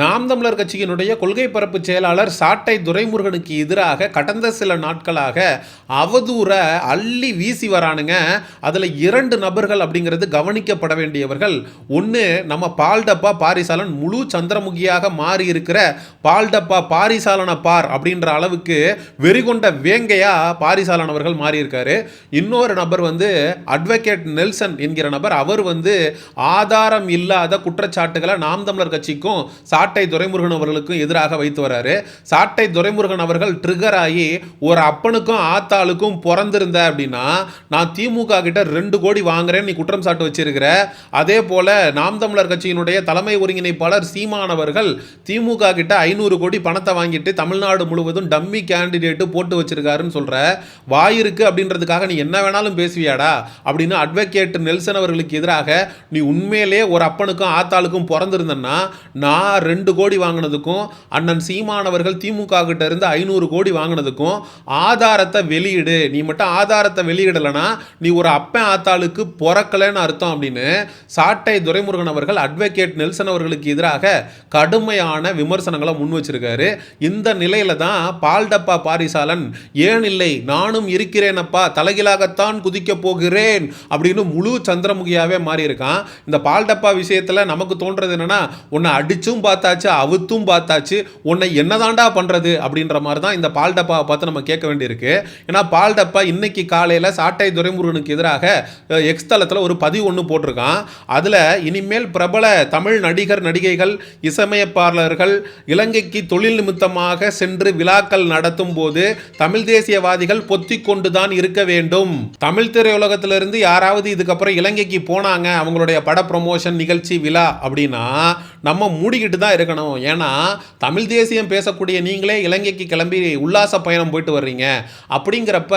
நாம் தமிழர் கட்சியினுடைய கொள்கை பரப்பு செயலாளர் சாட்டை துரைமுருகனுக்கு எதிராக கடந்த சில நாட்களாக அவதூற அள்ளி வீசி வரானுங்க. அதில் 2 நபர்கள் அப்படிங்கிறது கவனிக்கப்பட வேண்டியவர்கள். ஒன்று, நம்ம பால்டப்பா பாரிசாலன் முழு சந்திரமுகியாக மாறி இருக்கிற பால்டப்பா பாரிசாலனை பார் அப்படின்ற அளவுக்கு வெறிகொண்ட வேங்கையா பாரிசாலன் அவர்கள் மாறி இருக்காரு. இன்னொரு நபர் அட்வொகேட் நெல்சன் என்கிற நபர். அவர் ஆதாரம் இல்லாத குற்றச்சாட்டுகளை நாம் தமிழர் கட்சிக்கும் சாட்டை துரைமுருகன் அவர்களுக்கும் எதிராக வைத்து வராரு. சாட்டை துரைமுருகன் அவர்கள் ட்ரிகர் ஆகி ஒரு அப்பனுக்கும் ஆத்தாளுக்கும் பிறந்திருந்த அப்படின்னா நான் திமுக கிட்ட 2 கோடி வாங்குறேன் நீ குற்றம் சாட்டு வச்சிருக்கிற. அதே போல நாம் தமிழர் கட்சியினுடைய தலைமை ஒருங்கிணைப்பாளர் சீமான் அவர்கள் திமுக கிட்ட 500 கோடி பணத்தை வாங்கிட்டு தமிழ்நாடு முழுவதும் டம்மி கேண்டிடேட் போட்டு வச்சிருக்காருன்னு சொல்ற. வாயிருக்கு அப்படின்றதுக்காக நீ என்ன வேணாலும் பேசுவியாடா அப்படின்னு அட்வொகேட் நெல்சன் அவர்களுக்கு எதிராக நீ உண்மையிலே ஒரு அப்பனுக்கும் ஆத்தாளுக்கும் பிறந்திருந்தன்னா நான் 2 கோடி வாங்கினதுக்கும் அண்ணன் சீமானவர்கள் திமுக கிட்ட இருந்து 500 கோடி வாங்கினதுக்கும் ஆதாரத்தை வெளியிடு. நீ மட்டும் ஆதாரத்தை வெளியிடலனா நீ ஒரு அப்பன் ஆத்தாளுக்கு பிறக்கலன்னு அர்த்தம் அப்படின்னு சாட்டை துரைமுருகன் அவர்கள் அட்வொகேட் நெல்சன் அவர்களுக்கு எதிராக கடுமையான விமர்சனங்களை முன் வச்சிருக்காரு. இந்த நிலையில தான் பால்டப்பா பாரிசாலன் ஏன் இல்லை நானும் இருக்கிறேனப்பா தலைகீழாகத்தான் குதிக்க போகிறேன் அப்படின்னு முழு சந்திரமுகியாவே மாறி இருக்கான். இந்த பால்டப்பா விஷயத்துல நமக்கு தோன்றது என்னன்னா உன்னை அடிச்சும் பார்த்தாச்சு அவுத்தும் பார்த்தாச்சு உன்னை என்னதாண்டா பண்றது அப்படின்ற மாதிரி தான் இந்த பால்டப்பாவை பார்த்து நம்ம கேட்க வேண்டியிருக்கு. ஏன்னா பால்டப்பா இன்னைக்கு காலையில் சாட்டை துரைமுருகனுக்கு எதிராக எக்ஸ் தளத்தில் ஒரு பதிவு ஒன்று போட்டிருக்கான். அதில் இனிமேல் பிரபல தமிழ் நடிகர் நடிகைகள் இசையமைப்பாளர்கள் இலங்கைக்கு தொழில் நிமித்தமாக சென்று விழாக்கள் நடத்தும் போது தமிழ் தேசியவாதிகள் பொத்தி கொண்டுதான் இருக்க வேண்டும். தமிழ் திரையுலகத்திலிருந்து யாராவது இதுக்கப்புறம் இலங்கைக்கு போனாங்க அவங்களுடைய பட ப்ரமோஷன் நிகழ்ச்சி விழா அப்படின்னா நம்ம மூடிக்கிட்டு தான் இருக்கணும். ஏன்னா தமிழ் தேசியம் பேசக்கூடிய நீங்களே இலங்கைக்கு கிளம்பி உல்லாச பயணம் போயிட்டு வர்றீங்க. அப்படிங்கிறப்ப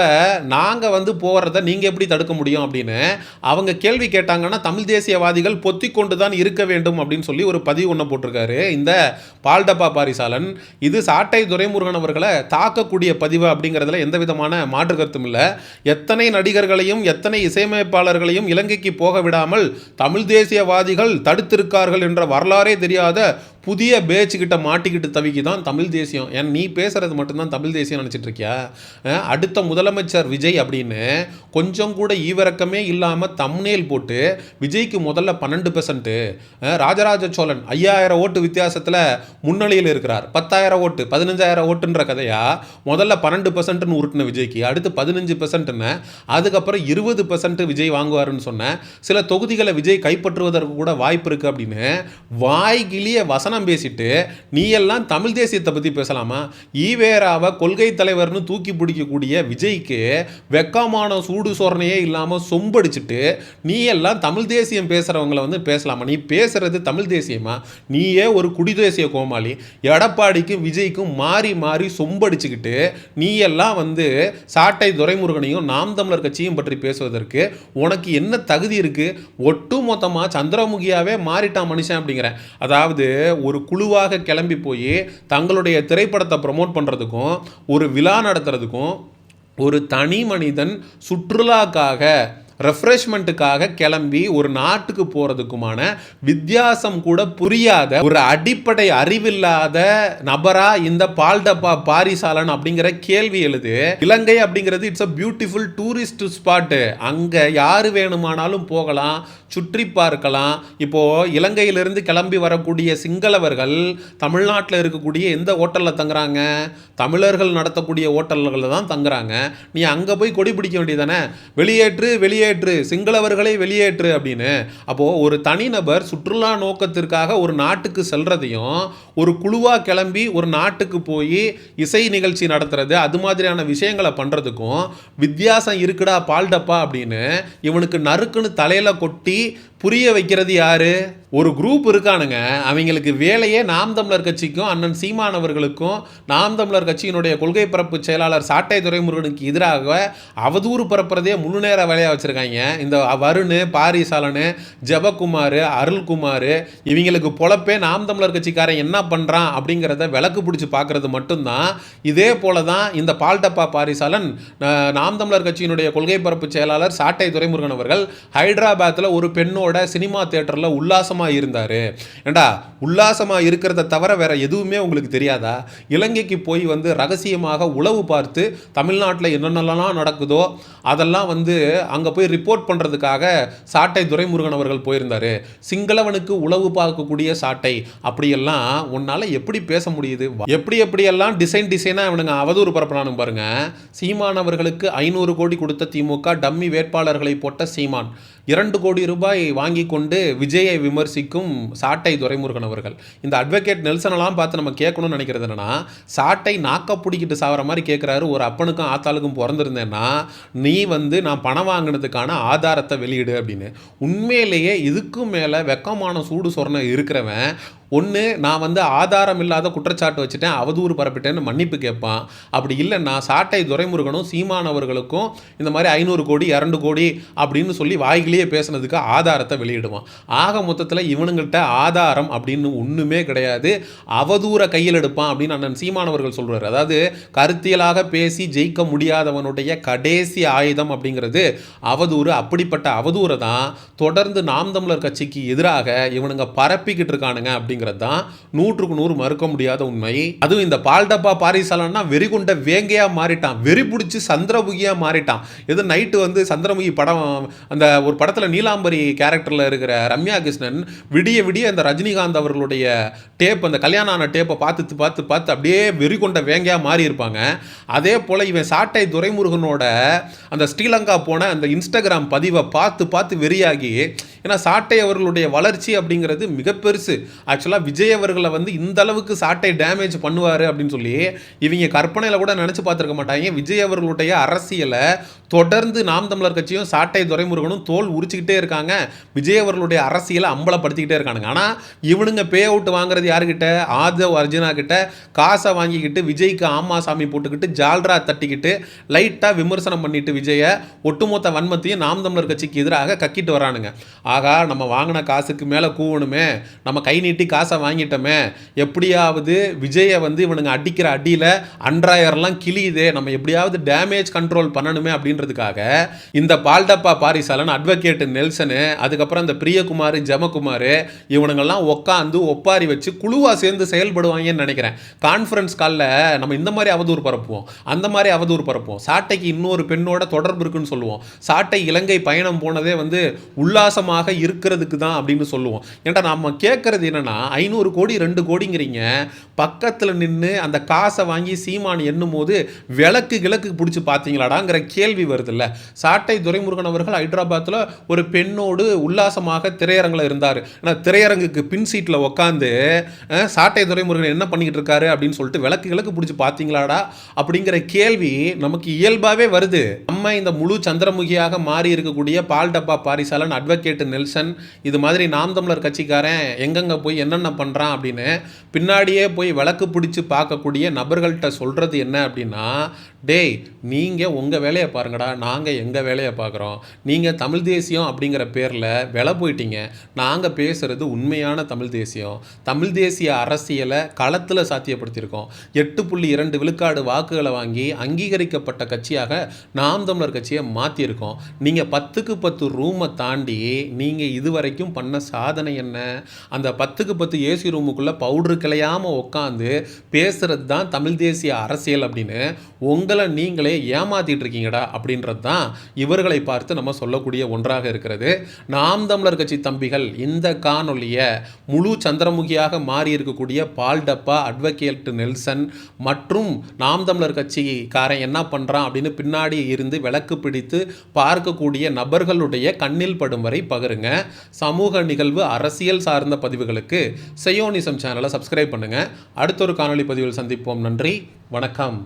நாங்கள் போகிறத நீங்கள் எப்படி தடுக்க முடியும் அப்படின்னு அவங்க கேள்வி கேட்டாங்கன்னா தமிழ் தேசியவாதிகள் பொத்தி கொண்டு தான் இருக்க வேண்டும் அப்படின்னு சொல்லி ஒரு பதிவு ஒன்று போட்டிருக்காரு இந்த பால்டப்பா பாரிசாலன். இது சாட்டை துரைமுருகன் அவர்களை தாக்கக்கூடிய பதிவு அப்படிங்கிறதுல எந்த விதமான மாற்று கருத்தும் இல்லை. எத்தனை நடிகர்களையும் எத்தனை இசையமைப்பாளர்களையும் இலங்கைக்கு போக விடாமல் தமிழ் தேசியவாதிகள் தடுத்திருக்கார்கள் என்ற வரலாறே தெரியாத புதிய பேச்சுக்கிட்ட மாட்டிக்கிட்டு தவிக்கி தான் தமிழ் தேசியம். ஏன் நீ பேசுறது மட்டும்தான் தமிழ் தேசியம் நினச்சிட்டு இருக்கியா? அடுத்த முதலமைச்சர் விஜய் அப்படின்னு கொஞ்சம் கூட ஈவிரக்கமே இல்லாமல் தம்ப்நெயில் போட்டு விஜய்க்கு முதல்ல 12%, ராஜராஜ சோழன் 5000 ஓட்டு வித்தியாசத்தில் முன்னணியில் இருக்கிறார், 10,000 ஓட்டு 15,000 ஓட்டுன்ற கதையா முதல்ல 12% உருட்டின விஜய்க்கு அடுத்து 15%, அதுக்கப்புறம் 20% விஜய் வாங்குவாருன்னு சொன்னேன். சில தொகுதிகளை விஜய் கைப்பற்றுவதற்கு கூட வாய்ப்பு இருக்கு அப்படின்னு வாய்கிளிய வசனம் பேசிட்டு நீ எல்லாம் தமிழ் தேசியத்தை பத்தி பேசலாமா? ஈவேராவை கொள்கை தலைவர்னு தூக்கி பிடிக்கக்கூடிய விஜய்க்கு வெக்கமான சூடு சோரணையே இல்லாம சொம்படிச்சுட்டு நீ எல்லாம் தமிழ் தேசியம் பேசுறவங்களை பேசலாமா? நீ பேசுறது தமிழ் தேசியமா? நீயே ஒரு குடி தேசிய கோமாளி. எடப்பாடிக்கும் விஜய்க்கும் மாறி மாறி சொம்படிச்சுக்கிட்டு நீ எல்லாம் சாட்டை துரைமுருகனையும் நாம் தமிழர் கட்சியும் பற்றி பேசுவதற்கு உனக்கு என்ன தகுதி இருக்கு? ஒட்டு மொத்தமா சந்திரமுகியாவே மாறிட்டான் மனுஷன் அப்படிங்கிறேன். அதாவது ஒரு குழுவாக கிளம்பி போய் தங்களுடைய திரைப்படத்தை ப்ரமோட் பண்ணுறதுக்கும் ஒரு விழா நடத்துறதுக்கும் ஒரு தனி மனிதன் சுற்றுலாக்காக ரெஃப்ரெஷ்மெண்ட்டுக்காக கிளம்பி ஒரு நாட்டுக்கு போகிறதுக்குமான வித்தியாசம் கூட புரியாத ஒரு அடிப்படை அறிவில்லாத நபரா இந்த பால்டப்பா பாரிசாலன் அப்படிங்கிற கேள்வி எழுது. இலங்கை அப்படிங்கிறது it's a beautiful tourist spot. அங்கே யார் வேணுமானாலும் போகலாம், சுற்றி பார்க்கலாம். இப்போது இலங்கையிலிருந்து கிளம்பி வரக்கூடிய சிங்களவர்கள் தமிழ்நாட்டில் இருக்கக்கூடிய எந்த ஹோட்டலில் தங்குறாங்க? தமிழர்கள் நடத்தக்கூடிய ஹோட்டல்களில் தான் தங்குறாங்க. நீ அங்கே போய் கொடி பிடிக்க வேண்டியதானே? வெளியேற்று சிங்களவர்களை வெளியேற்று அப்படின்னு. அப்போ ஒரு தனிநபர் சுற்றுலா நோக்கத்திற்காக ஒரு நாட்டுக்கு செல்றதையும் ஒரு குழுவா கிளம்பி ஒரு நாட்டுக்கு போய் இசை நிகழ்ச்சி நடத்துறது அது மாதிரியான விஷயங்களை பண்றதுக்கும் வித்தியாசம் இருக்குடா பால்டப்பா அப்படின்னு இவனுக்கு நறுக்குன்னு தலையில கொட்டி புரிய வைக்கிறது யாரு? ஒரு குரூப் இருக்கானுங்க, அவங்களுக்கு வேலையே நாம் தமிழர் கட்சிக்கும் அண்ணன் சீமான் அவர்களுக்கும் நாம் தமிழர் கட்சியினுடைய கொள்கை பரப்பு செயலாளர் சாட்டை துரைமுருகனுக்கு எதிராக அவதூறு பரப்புறதே முழு நேர வேலையாக வச்சுருக்காங்க. இந்த வருண், பாரிசாலன், ஜெபக்குமார், அருள்குமார் இவங்களுக்கு பொழப்பே நாம் தமிழர் கட்சிக்காரன் என்ன பண்ணுறான் அப்படிங்கிறத விளக்கு பிடிச்சி பார்க்குறது மட்டும்தான். இதே போல தான் இந்த பால்டப்பா பாரிசாலன் நாம் தமிழர் கட்சியினுடைய கொள்கை பரப்பு செயலாளர் சாட்டை துரைமுருகன் அவர்கள் ஹைதராபாத்தில் ஒரு பெண்ணோட விஜயோட சினிமா தியேட்டரில் உல்லாசமாக இருந்தார். ஏண்டா உல்லாசமாக இருக்கிறத தவிர வேற எதுவுமே உங்களுக்கு தெரியாதா? இலங்கைக்கு போய் வந்து ரகசியமாக உளவு பார்த்து தமிழ்நாட்டில் என்னென்னலாம் நடக்குதோ அதெல்லாம் வந்து அங்கே போய் ரிப்போர்ட் பண்ணுறதுக்காக சாட்டை துரைமுருகன் அவர்கள் போயிருந்தார். சிங்களவனுக்கு உளவு பார்க்கக்கூடிய சாட்டை அப்படியெல்லாம் உன்னால் எப்படி பேச முடியுது? எப்படியெல்லாம் டிசைனாக இவனுங்க அவதூறு பரப்புறானு பாருங்க. சீமானவர்களுக்கு 500 கோடி கொடுத்த திமுக டம்மி வேட்பாளர்களை போட்ட சீமான் 2 கோடி ரூபாய் வாங்கி கொண்டு விஜயை விமர்சிக்கும் சாட்டை துரைமுருகன் அவர்கள். இந்த அட்வொகேட் நெல்சனெல்லாம் பார்த்து நம்ம கேட்கணும்னு நினைக்கிறது என்னன்னா, சாட்டை நாக்க பிடிக்கிட்டு சாகிற மாதிரி கேட்குறாரு. ஒரு அப்பனுக்கும் ஆத்தாளுக்கும் பிறந்திருந்தேன்னா நீ வந்து நான் பணம் வாங்கினதுக்கான ஆதாரத்தை வெளியிடு அப்படின்னு. உண்மையிலேயே இதுக்கும் மேலே வெக்கமான சூடு சொரணை இருக்கிறவன் ஒன்று நான் வந்து ஆதாரம் இல்லாத குற்றச்சாட்டு வச்சுட்டேன், அவதூறு பரப்பிட்டேன்னு மன்னிப்பு கேட்பான். அப்படி இல்லைன்னா சாட்டை துரைமுருகனும் சீமானவர்களுக்கும் இந்த மாதிரி 500 கோடி 200 கோடி அப்படின்னு சொல்லி வாய்கிலேயே பேசுனதுக்கு ஆதாரத்தை வெளியிடுவான். ஆக மொத்தத்தில் இவனுங்கள்ட்ட ஆதாரம் அப்படின்னு ஒன்றுமே கிடையாது. அவதூறை கையில் எடுப்பான் அப்படின்னு அண்ணன் சீமானவர்கள் சொல்கிறார். அதாவது கருத்தியலாக பேசி ஜெயிக்க முடியாதவனுடைய கடைசி ஆயுதம் அப்படிங்கிறது அவதூறு. அப்படிப்பட்ட அவதூறை தான் தொடர்ந்து நாம் தமிழர் கட்சிக்கு எதிராக இவனுங்க பரப்பிக்கிட்டு இருக்கானுங்க அப்படிங்கிறது தான் 100க்கு 100 மறுக்க முடியாத உண்மை. அதுவும் இந்த பால்டப்பா பாரிசாலன்னா வெறி கொண்ட வேங்கையா மாறிட்டான், வெறி பிடிச்சி சந்திரமுகியா மாறிட்டான். எது நைட்டு வந்து சந்திரமுகி படம், அந்த ஒரு படத்தில் நீலாம்பரி கேரக்டரில் இருக்கிற ரம்யா கிருஷ்ணன் விடிய அந்த ரஜினிகாந்த் அவர்களுடைய டேப், அந்த கல்யாணம் ஆன டேப்பை பார்த்து அப்படியே வெறி கொண்ட வேங்கையா மாறி இருப்பாங்க. அதே போல் இவன் சாட்டை துரைமுருகனோட அந்த ஸ்ரீலங்கா போன அந்த இன்ஸ்டாகிராம் பதிவை பார்த்து வெறியாகி, ஏன்னா சாட்டை அவர்களுடைய வளர்ச்சி அப்படிங்கிறது மிக பெருசு. ஆக்சுவலாக விஜய் அவர்களை வந்து இந்த அளவுக்கு சாட்டை டேமேஜ் பண்ணுவார் அப்படின்னு சொல்லி இவங்க கற்பனையில் கூட நினச்சி பார்த்துருக்க மாட்டாங்க. விஜய் அவர்களுடைய அரசியலை தொடர்ந்து நாம் தமிழர் கட்சியும் சாட்டை துரைமுருகனும் தோல் உரிச்சிக்கிட்டே இருக்காங்க. விஜய் அவர்களுடைய அரசியலை அம்பலப்படுத்திக்கிட்டே இருக்கானுங்க. ஆனால் இவனுங்க பே அவுட் வாங்குறது யாருக்கிட்ட? ஆதவ் அர்ஜுனா கிட்ட காசை வாங்கிக்கிட்டு விஜய்க்கு ஆமா சாமி போட்டுக்கிட்டு ஜால்ரா தட்டிக்கிட்டு லைட்டாக விமர்சனம் பண்ணிட்டு விஜயை ஒட்டுமொத்த வன்மத்தையும் நாம் தமிழர் கட்சிக்கு எதிராக கக்கிட்டு வரானுங்க. ஆகா நம்ம வாங்கின காசுக்கு மேலே கூவணுமே, நம்ம கை நீட்டி காசை வாங்கிட்டோமே, எப்படியாவது விஜயை வந்து இவனுங்க அடிக்கிற அடியில் அன்றாயர்லாம் கிளியுதே, நம்ம எப்படியாவது டேமேஜ் கண்ட்ரோல் பண்ணணுமே அப்படின்றதுக்காக இந்த பால்டப்பா பாரிசாலன், அட்வொகேட் நெல்சனு, அதுக்கப்புறம் இந்த பிரியகுமார் ஜெமகுமார் இவனுங்கெல்லாம் உட்காந்து ஒப்பாரி வச்சு குழுவாக சேர்ந்து செயல்படுவாங்கன்னு நினைக்கிறேன். கான்ஃபரன்ஸ் காலில் நம்ம இந்த மாதிரி அவதூறு பரப்புவோம், அந்த மாதிரி அவதூறு பரப்புவோம். சாட்டைக்கு இன்னொரு பெண்ணோட தொடர்பு இருக்குன்னு சொல்லுவோம். சாட்டை இலங்கை பயணம் போனதே வந்து உல்லாசமாக இருக்கிறதுக்கு தான் அப்படின்னு சொல்லுவோம். ஏன்டா நம்ம கேட்கறது என்னன்னா, 500 கோடி 2 கோடிங்கிறீங்க, பக்கத்தில் நின்று அந்த காசை வாங்கி சீமான் எண்ணும் போது விளக்கு பிடிச்சி பார்த்தீங்களாடாங்கிற கேள்வி வருதுல்ல. சாட்டை துரைமுருகன் அவர்கள் ஹைதராபாத்தில் ஒரு பெண்ணோடு உல்லாசமாக திரையரங்கில் இருந்தார். ஏன்னா திரையரங்குக்கு பின் சீட்டில் உட்காந்து சாட்டை துரைமுருகன் என்ன பண்ணிக்கிட்டு இருக்காரு அப்படின்னு சொல்லிட்டு விளக்கு பிடிச்சி பார்த்தீங்களாடா அப்படிங்கிற கேள்வி நமக்கு இயல்பாகவே வருது. நம்ம இந்த முழு சந்திரமுகியாக மாறி இருக்கக்கூடிய பால்டப்பா பாரிசாலன், அட்வொகேட் நெல்சன், இது மாதிரி நாம் தமிழர் கட்சிக்காரன் எங்கெங்கே போய் என்னென்ன பண்ணுறான் அப்படின்னு பின்னாடியே போய் விளக்கு பிடிச்சி பார்க்கக்கூடிய நபர்கள்ட்ட சொல்கிறது என்ன அப்படின்னா, டேய் நீங்கள் உங்கள் வேலையை பாருங்கடா, நாங்கள் எங்கள் வேலையை பார்க்குறோம். நீங்கள் தமிழ் தேசியம் அப்படிங்கிற பேரில் விலை போயிட்டீங்க. நாங்கள் பேசுகிறது உண்மையான தமிழ் தேசியம். தமிழ் தேசிய அரசியலை களத்தில் சாத்தியப்படுத்தியிருக்கோம். 8.2 விழுக்காடு வாக்குகளை வாங்கி அங்கீகரிக்கப்பட்ட கட்சியாக நாம் தமிழர் கட்சியை மாற்றியிருக்கோம். நீங்கள் 10க்கு 10 ரூமை தாண்டி நீங்கள் இதுவரைக்கும் பண்ண சாதனை என்ன? அந்த 10க்கு 10 ஏசி ரூமுக்குள்ளே பவுட்ரு கிளையாமல் உட்காந்து பேசுகிறது தான் தமிழ் தேசிய அரசியல் அப்படின்னு உங்களை நீங்களே ஏமாத்திட்டு இருக்கீங்கடா அப்படின்றது தான் இவர்களை பார்த்து நம்ம சொல்லக்கூடிய ஒன்றாக இருக்கிறது. நாம் தமிழர் கட்சி தம்பிகள் இந்த காணொலியை முழு சந்திரமுகியாக மாறி இருக்கக்கூடிய பால்டப்பா, அட்வொகேட் நெல்சன் மற்றும் நாம் தமிழர் கட்சிக்காரன் என்ன பண்ணுறான் அப்படின்னு பின்னாடி இருந்து விளக்கு பிடித்து பார்க்கக்கூடிய நபர்களுடைய கண்ணில் படும் வரை பகிருங்க. சமூக நிகழ்வு அரசியல் சார்ந்த பதிவுகளுக்கு செயோனிசம் சேனலை சப்ஸ்கிரைப் பண்ணுங்க. அடுத்த ஒரு காணொலி பதிவில் சந்திப்போம். நன்றி, வணக்கம்.